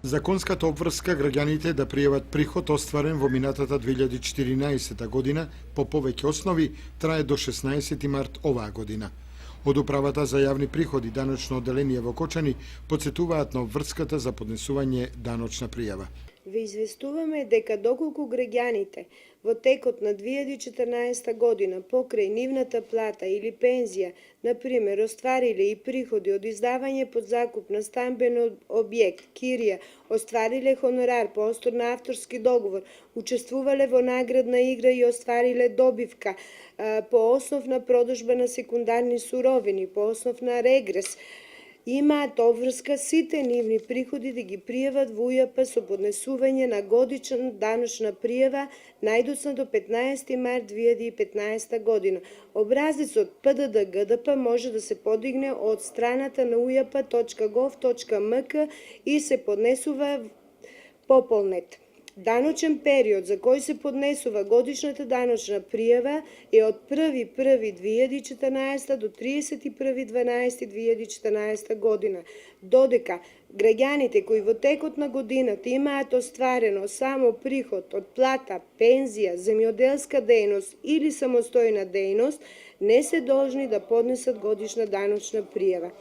Законската обврска граѓаните да пријават приход остварен во минатата 2014 година по повеќе основи трае до 16 март оваа година. Од Управата за јавни приходи даночно одделение во Кочани потсетуваат на обврската за поднесување даночна пријава. Ви известуваме дека доколку граѓаните во текот на 2014 година покрај нивната плата или пензија, например, оствариле и приходи од издавање под закуп на стамбен објект, кирија, оствариле хонорар по остор на авторски договор, учествувале во наградна игра и оствариле добивка по основ на продажба на секундарни суровини, по основ на регрес, имаат обврска сите нивни приходи да ги пријават во УЈП со поднесување на годишна даночна пријава најдоцна до 15 март 2015 година. Образецот ПДД ГДП може да се подигне од страната на ujp.gov.mk и се поднесува по полнет. Даночен период за кој се поднесува годишната даночна пријава е од 1.1.2014 до 31.12.2014 година, додека граѓаните кои во текот на годината имаат остварено само приход од плата, пензија, земјоделска дејност или самостојна дејност, не се должни да поднесат годишна даночна пријава.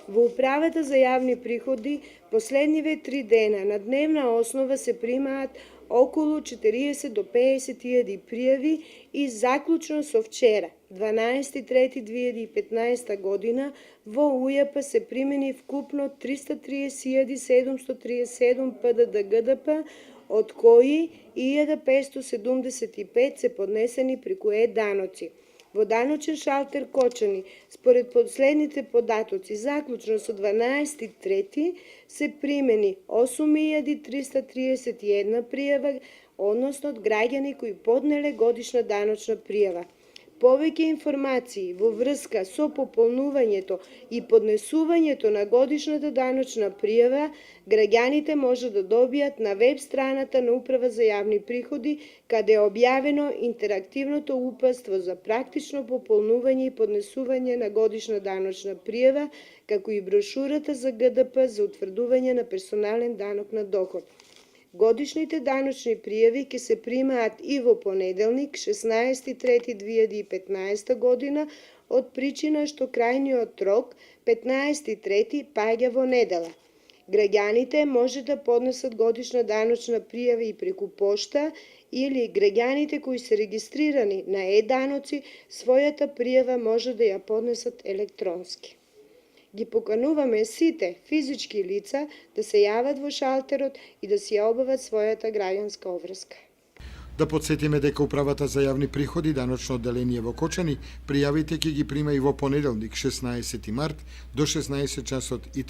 Во Управата за јавни приходи последниве 3 дена на дневна основа се примаат околу 40 до 50.000 пријави и заклучно со вчера, 12.3.2015 година, во УЈП се примени вкупно 330.737 ПДД ГДП, од кои 1.575 се поднесени преку даноци. Во даночен шалтер Кочани, според последните податоци, заклучно со 12.3. се примени 8.331 пријава, односно од граѓани кои поднеле годишна даночна пријава. Повеќе информации во врска со пополнувањето и поднесувањето на годишната даночна пријава, граѓаните може да добијат на веб страната на Управа за јавни приходи, каде е објавено интерактивното упатство за практично пополнување и поднесување на годишна даночна пријава, како и брошурата за ГДП за утврдување на персонален данок на доход. Годишните даночни пријави ќе се примаат и во понеделник, 16.3.2015 година, од причина што крајниот рок, 15.3. паѓа во недела. Граѓаните може да поднесат годишна даночна пријава и преку пошта или граѓаните кои се регистрирани на даноци, својата пријава може да ја поднесат електронски. Ги покануваме сите физички лица да се јават во шалтерот и да си ја обават својата граѓанска обврска. Да подсетиме дека Управата за јавни приходи даночно одделение во Кочани пријавите ќе ги прима и во понеделник 16 март до 16 часот и